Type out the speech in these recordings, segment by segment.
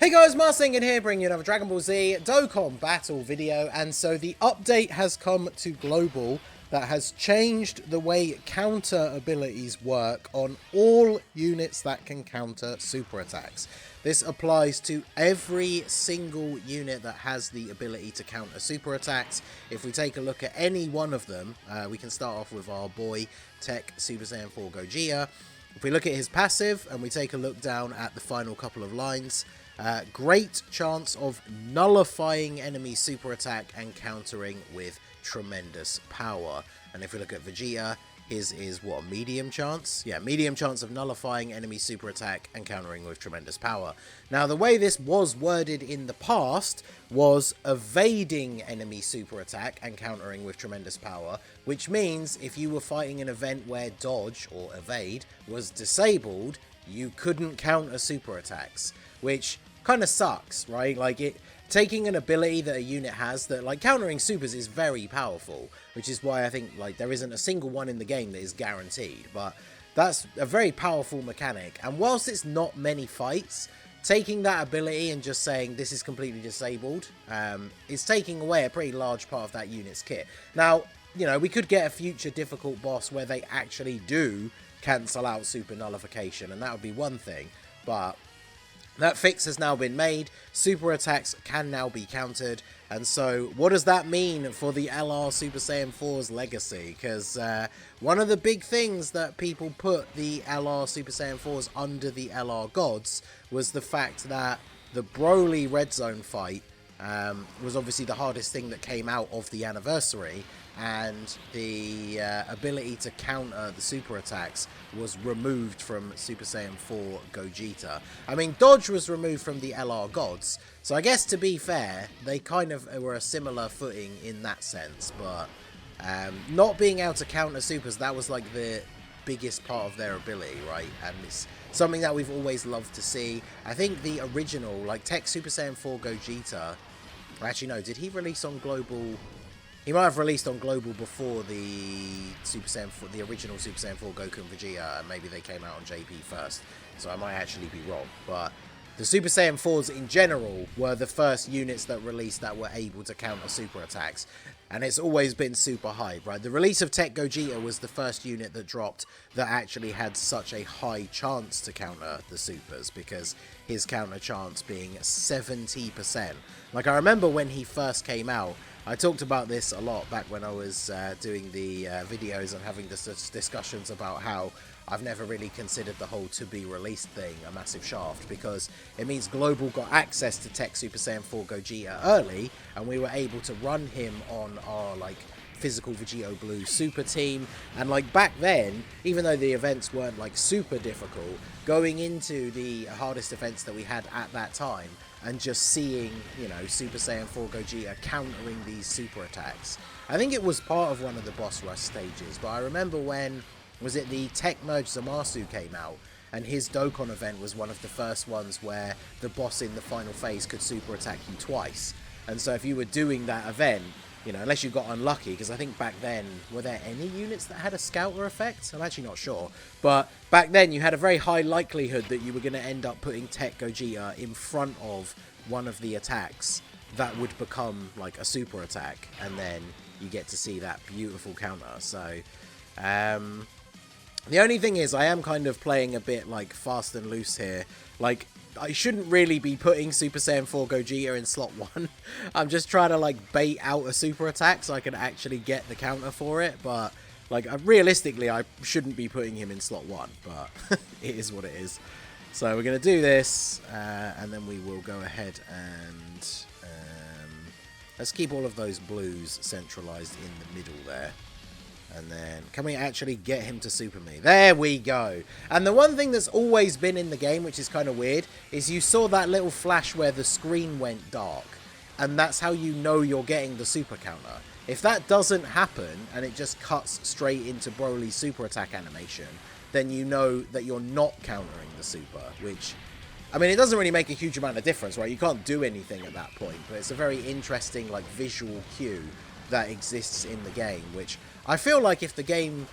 Hey guys, Marsingan here, bringing you another Dragon Ball Z Dokkan battle video, and so the update has come to global that has changed the way counter abilities work on all units that can counter super attacks. This applies to every single unit that has the ability to counter super attacks. If we take a look at any one of them, we can start off with our boy Tech Super Saiyan 4 Gogeta. If we look at his passive and we take a look down at the final couple of lines, great chance of nullifying enemy super attack and countering with tremendous power. And if we look at Vegeta, his is what, a medium chance? Yeah, medium chance of nullifying enemy super attack and countering with tremendous power. Now, the way this was worded in the past was evading enemy super attack and countering with tremendous power, which means if you were fighting an event where dodge or evade was disabled, you couldn't counter super attacks, which kind of sucks, right? Like, taking an ability that a unit has that, like, countering supers is very powerful, which is why I think, like, there isn't a single one in the game that is guaranteed, but that's a very powerful mechanic. And whilst it's not many fights, taking that ability and just saying this is completely disabled is taking away a pretty large part of that unit's kit. Now, you know, we could get a future difficult boss where they actually do cancel out super nullification, and that would be one thing, but that fix has now been made. Super attacks can now be countered. And so what does that mean for the LR Super Saiyan 4's legacy? Because one of the big things that people put the LR Super Saiyan 4's under the LR gods was the fact that the BROLY Red Zone fight was obviously the hardest thing that came out of the anniversary, and the ability to counter the super attacks was removed from Super Saiyan 4 Gogeta. I mean, dodge was removed from the LR gods, so I guess to be fair, they kind of were a similar footing in that sense, but not being able to counter supers, that was like the biggest part of their ability, right? And it's something that we've always loved to see. I think the original, like Tech Super Saiyan 4 Gogeta, actually no, did he release on global? He might have released on global before the Super Saiyan 4, the original Super Saiyan 4 Goku and Vegeta, and maybe they came out on JP first, so I might actually be wrong. But the Super Saiyan 4s in general were the first units that released that were able to counter super attacks, and it's always been super hype, right? The release of Tech Gogeta was the first unit that dropped that actually had such a high chance to counter the supers, because his counter chance being 70%. Like, I remember when he first came out, I talked about this a lot back when I was doing the videos and having discussions about how I've never really considered the whole to be released thing a massive shaft, because it means Global got access to Tech Super Saiyan 4 Gogeta early, and we were able to run him on our, like, physical Vegito Blue super team. And, like, back then, even though the events weren't, like, super difficult, going into the hardest events that we had at that time and just seeing, you know, Super Saiyan 4 Gogeta countering these super attacks, I think it was part of one of the boss rush stages, but I remember when, was it the Tech Merge Zamasu came out, and his Dokkan event was one of the first ones where the boss in the final phase could super attack you twice. And so if you were doing that event, you know, unless you got unlucky, because I think back then, were there any units that had a scouter effect? I'm actually not sure. But back then, you had a very high likelihood that you were going to end up putting Tech Gogeta in front of one of the attacks that would become, like, a super attack. And then you get to see that beautiful counter. So, the only thing is, I am kind of playing a bit, like, fast and loose here. Like, I shouldn't really be putting Super Saiyan 4 Gogeta in slot 1. I'm just trying to, like, bait out a super attack so I can actually get the counter for it. But, like, realistically, I shouldn't be putting him in slot 1. But it is what it is. So we're going to do this. And then we will go ahead and let's keep all of those blues centralized in the middle there. And then, can we actually get him to super me? There we go. And the one thing that's always been in the game, which is kind of weird, is you saw that little flash where the screen went dark. And that's how you know you're getting the super counter. If that doesn't happen, and it just cuts straight into Broly's super attack animation, then you know that you're not countering the super, which, I mean, it doesn't really make a huge amount of difference, right? You can't do anything at that point, but it's a very interesting, like, visual cue that exists in the game, which I feel like if the game,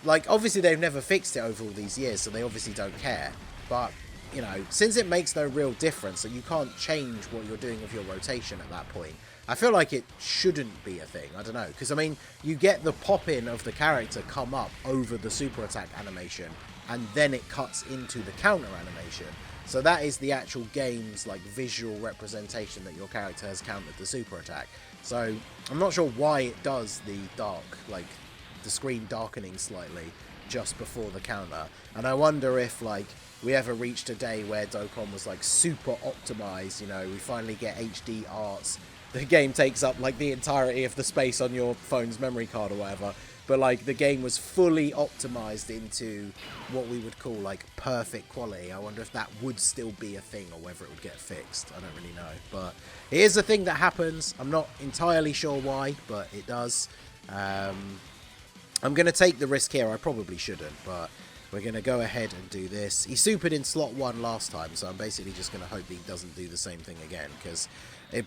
like, obviously they've never fixed it over all these years, so they obviously don't care, but you know, since it makes no real difference, that you can't change what you're doing with your rotation at that point, I feel like it shouldn't be a thing. I don't know, because I mean, you get the pop-in of the character come up over the super attack animation, and then it cuts into the counter animation. So that is the actual game's like visual representation that your character has countered the super attack. So I'm not sure why it does the dark, like the screen darkening slightly just before the counter. And I wonder if like we ever reached a day where Dokkan was like super optimized, you know, we finally get HD arts. The game takes up like the entirety of the space on your phone's memory card or whatever. But like the game was fully optimized into what we would call like perfect quality. I wonder if that would still be a thing or whether it would get fixed. I don't really know. But it is a thing that happens. I'm not entirely sure why, but it does. I'm going to take the risk here. I probably shouldn't, but we're going to go ahead and do this. He supered in slot 1 last time, so I'm basically just going to hope he doesn't do the same thing again, because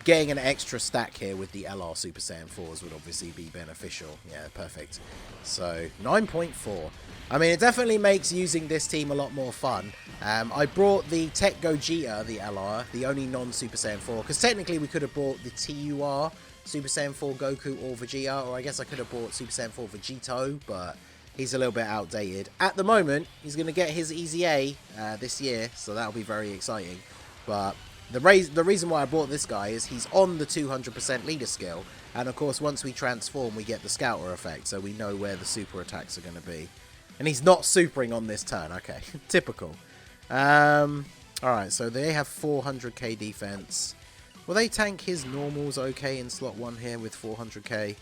getting an extra stack here with the LR Super Saiyan 4s would obviously be beneficial. Yeah, perfect. So, 9.4. I mean, it definitely makes using this team a lot more fun. I brought the Tech Gogeta, the LR, the only non-Super Saiyan 4, because technically we could have bought the TUR Super Saiyan 4 Goku or Vegeta, or I guess I could have bought Super Saiyan 4 Vegito, but he's a little bit outdated. At the moment, he's going to get his Easy A this year, so that'll be very exciting. But the reason why I bought this guy is he's on the 200% leader skill, and of course once we transform we get the Scouter effect, so we know where the super attacks are going to be. And he's not supering on this turn, okay. Typical. Alright, so they have 400k defense. Will they tank his normals okay in slot 1 here with 400k?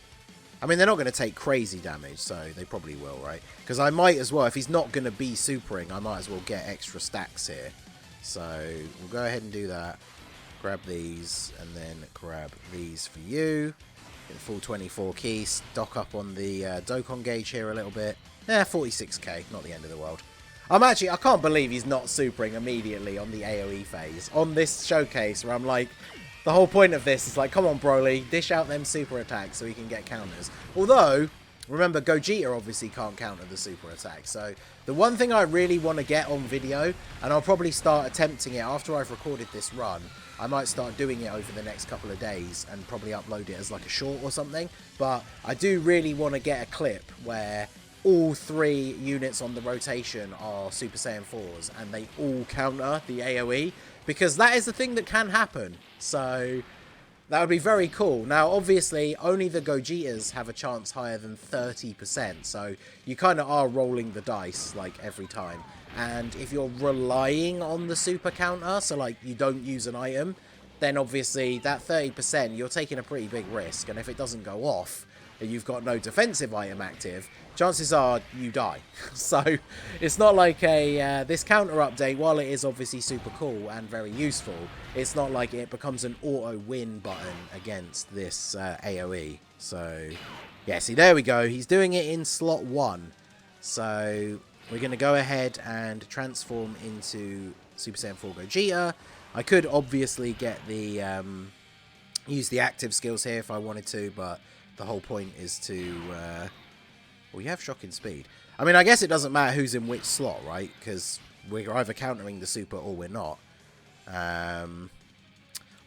I mean, they're not going to take crazy damage, so they probably will, right? Because I might as well, if he's not going to be supering, I might as well get extra stacks here. So we'll go ahead and do that. Grab these, and then grab these for you. Get the full 24 keys. Stock up on the Dokkan gauge here a little bit. 46k, not the end of the world. I can't believe he's not supering immediately on the AoE phase. On this showcase where I'm like, the whole point of this is like, come on BROLY, dish out them super attacks so he can get counters. Although, remember, Gogeta obviously can't counter the super attack. So the one thing I really want to get on video, and I'll probably start attempting it after I've recorded this run, I might start doing it over the next couple of days and probably upload it as like a short or something. But I do really want to get a clip where all 3 units on the rotation are Super Saiyan 4s and they all counter the AoE, because that is the thing that can happen. So that would be very cool. Now, obviously, only the Gogetas have a chance higher than 30%, so you kind of are rolling the dice, like, every time. And if you're relying on the super counter, so, like, you don't use an item, then obviously that 30%, you're taking a pretty big risk, and if it doesn't go off, and you've got no defensive item active, chances are you die. So it's not like a this counter update, while it is obviously super cool and very useful, it's not like it becomes an auto win button against this AoE. So yeah, see, there we go. He's doing it in slot 1. So we're going to go ahead and transform into Super Saiyan 4 Gogeta. I could obviously get the use the active skills here if I wanted to, but the whole point is to well, you have shocking speed. I mean, I guess it doesn't matter who's in which slot, right? Because we're either countering the super or we're not.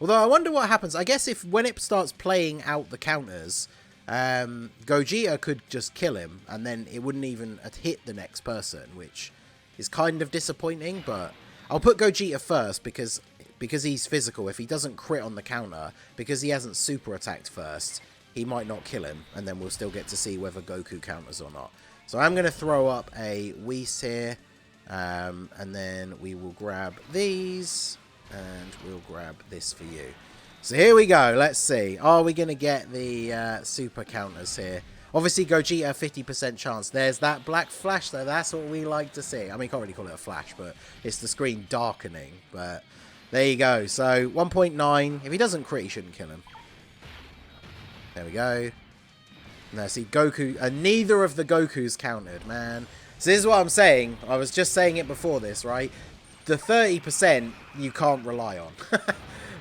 Although I wonder what happens. I guess if when it starts playing out the counters, Gogeta could just kill him and then it wouldn't even hit the next person, which is kind of disappointing. But I'll put Gogeta first because he's physical. If he doesn't crit on the counter, because he hasn't super attacked first, he might not kill him, and then we'll still get to see whether Goku counters or not. So I'm going to throw up a Whis here, and then we will grab these, and we'll grab this for you. So here we go. Let's see. Are we going to get the super counters here? Obviously, Gogeta, 50% chance. There's that black flash, though. That's what we like to see. I mean, you can't really call it a flash, but it's the screen darkening. But there you go. So 1.9. If he doesn't crit, he shouldn't kill him. There we go. Now, see, Goku... neither of the Gokus countered, man. So this is what I'm saying. I was just saying it before this, right? The 30% you can't rely on.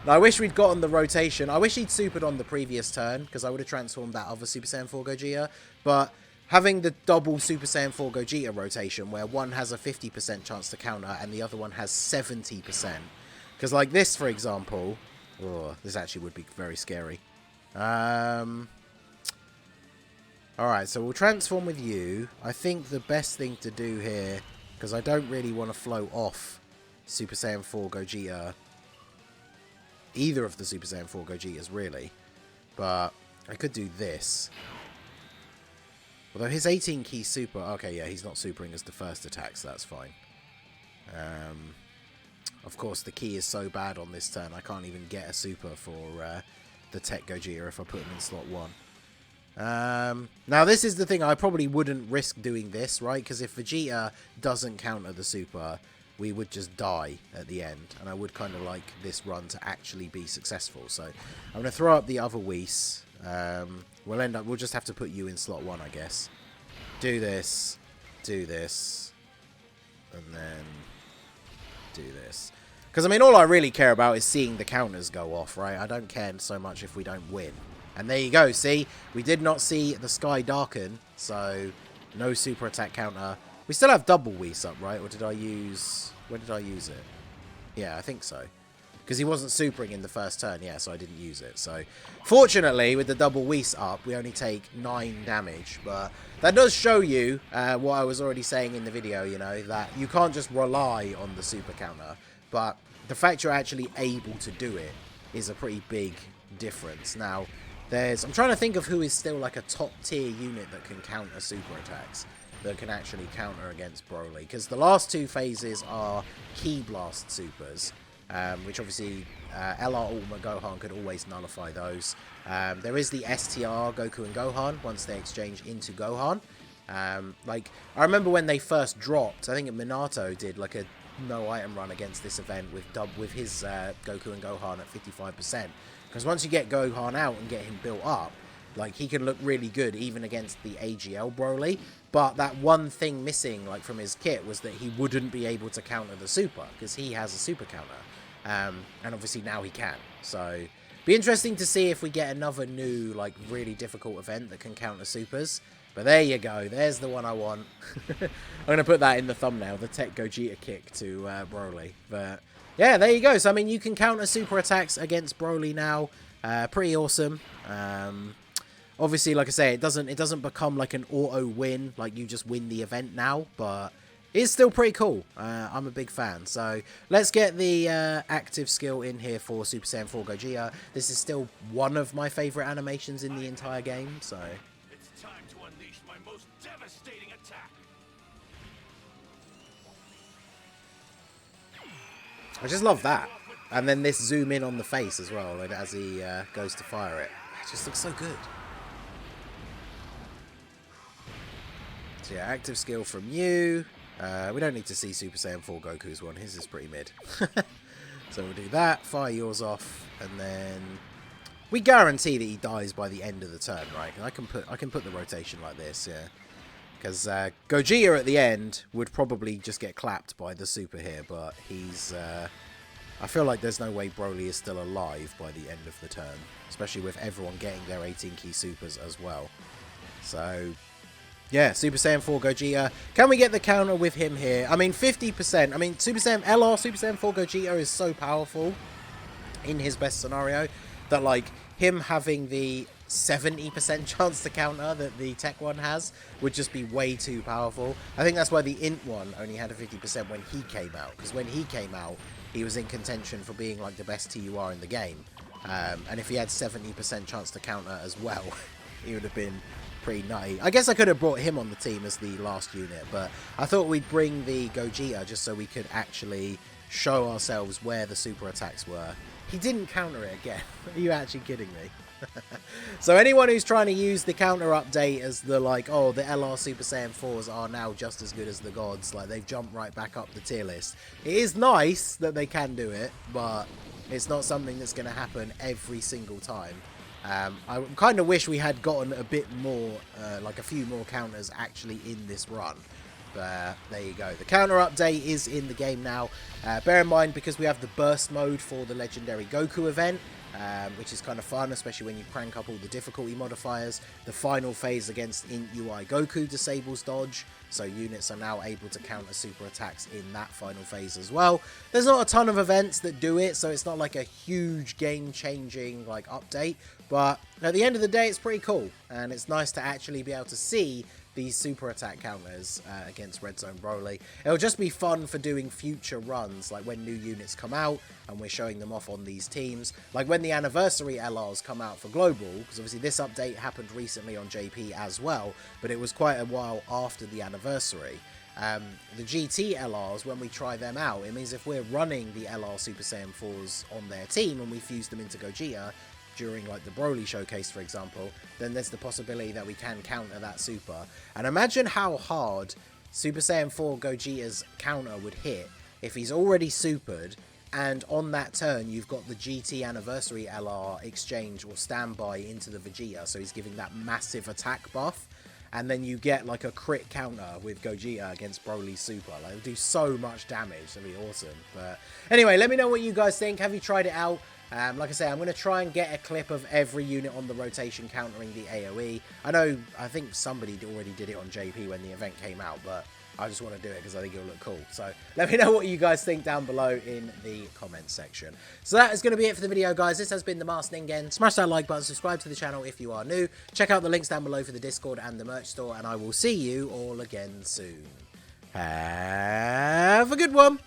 Now, I wish we'd gotten the rotation. I wish he'd supered on the previous turn, because I would have transformed that other Super Saiyan 4 Gogeta. But having the double Super Saiyan 4 Gogeta rotation where one has a 50% chance to counter and the other one has 70%. Because like this, for example... Oh, this actually would be very scary. Alright, so we'll transform with you. I think the best thing to do here, because I don't really want to float off Super Saiyan 4 Gogeta. Either of the Super Saiyan 4 Gogetas, really. But I could do this. Although his 18 key super... Okay, yeah, he's not supering as the first attack, so that's fine. Of course, the key is so bad on this turn, I can't even get a super for the Tech Gogeta if I put him in slot 1. Now, this is the thing. I probably wouldn't risk doing this, right? Because if Vegeta doesn't counter the super, we would just die at the end. And I would kind of like this run to actually be successful. So I'm going to throw up the other Whis. We'll just have to put you in slot 1, I guess. Do this, and then do this. Because, I mean, all I really care about is seeing the counters go off, right? I don't care so much if we don't win. And there you go, see? We did not see the sky darken, so no super attack counter. We still have double Whis up, right? Or did I use... When did I use it? Yeah, I think so. Because he wasn't supering in the first turn, yeah, so I didn't use it. So, fortunately, with the double Whis up, we only take 9 damage. But that does show you what I was already saying in the video, you know, that you can't just rely on the super counter. But the fact you're actually able to do it is a pretty big difference. Now, I'm trying to think of who is still like a top tier unit that can counter super attacks, that can actually counter against Broly. Because the last 2 phases are Ki Blast supers, which obviously LR Ultima Gohan could always nullify those. There is the STR Goku and Gohan once they exchange into Gohan. Like, I remember when they first dropped, I think Minato did like a no item run against this event with his Goku and Gohan at 55%. Because once you get Gohan out and get him built up, like, he can look really good even against the AGL Broly. But that one thing missing, like, from his kit was that he wouldn't be able to counter the super, because he has a super counter. And obviously now he can. So, be interesting to see if we get another new, like, really difficult event that can counter supers. But there you go. There's the one I want. I'm going to put that in the thumbnail, the Tech Gogeta kick to Broly. But, yeah, there you go. So, I mean, you can counter super attacks against Broly now. Pretty awesome. Obviously, like I say, it doesn't become like an auto win, like you just win the event now, but it's still pretty cool. I'm a big fan. So let's get the active skill in here for Super Saiyan 4 Gogeta. This is still one of my favorite animations in the entire game. So it's time to unleash my most devastating attack. I just love that, and then this zoom in on the face as well, and as he goes to fire it, it just looks so good. So yeah, active skill from you. We don't need to see Super Saiyan 4 Goku's one. His is pretty mid. So we'll do that, fire yours off, and then we guarantee that he dies by the end of the turn, right? I can put the rotation like this, yeah. Because Gogeta at the end would probably just get clapped by the super here, but he's... I feel like there's no way Broly is still alive by the end of the turn, especially with everyone getting their 18 key supers as well. So... yeah, Super Saiyan 4 Gogeta. Can we get the counter with him here? I mean, 50%. I mean, Super Saiyan LR, Super Saiyan 4 Gogeta is so powerful in his best scenario that, like, him having the 70% chance to counter that the Tech one has would just be way too powerful. I think that's why the Int one only had a 50% when he came out. Because when he came out, he was in contention for being, like, the best TUR in the game. And if he had 70% chance to counter as well, he would have been... pretty nutty. I guess I could have brought him on the team as the last unit, but I thought we'd bring the Gogeta just so we could actually show ourselves where the super attacks were. He didn't counter it again. Are you actually kidding me? So anyone who's trying to use the counter update as the, like, oh, the LR Super Saiyan 4s are now just as good as the gods, like, they've jumped right back up the tier list. It is nice that they can do it, but it's not something that's going to happen every single time. I kind of wish we had gotten a bit more, like a few more counters actually in this run. There you go. The counter update is in the game now. Bear in mind, because we have the burst mode for the legendary Goku event, which is kind of fun, especially when you crank up all the difficulty modifiers. The final phase against Int UI Goku disables dodge, so units are now able to counter super attacks in that final phase as well. There's not a ton of events that do it, so it's not like a huge game-changing like update, but at the end of the day, it's pretty cool, and it's nice to actually be able to see these super attack counters against Red Zone Broly. It'll just be fun for doing future runs, like when new units come out and we're showing them off on these teams. Like when the anniversary LRs come out for Global, because obviously this update happened recently on JP as well, but it was quite a while after the anniversary. The GT LRs, when we try them out, it means if we're running the LR Super Saiyan 4s on their team and we fuse them into Gogeta, during like the Broly showcase, for example, then there's the possibility that we can counter that super. And imagine how hard Super Saiyan 4 Gogeta's counter would hit if he's already supered, and on that turn you've got the GT Anniversary LR exchange or standby into the Vegeta, so he's giving that massive attack buff, and then you get like a crit counter with Gogeta against Broly's super. Like, it'll do so much damage. That'd be awesome. But anyway, let me know what you guys think. Have you tried it out? Like I say, I'm going to try and get a clip of every unit on the rotation countering the AoE. I think somebody already did it on JP when the event came out, but I just want to do it because I think it'll look cool. So let me know what you guys think down below in the comments section. So that is going to be it for the video, guys. This has been the Masked Ningen. Smash that like button, subscribe to the channel if you are new. Check out the links down below for the Discord and the merch store, and I will see you all again soon. Have a good one.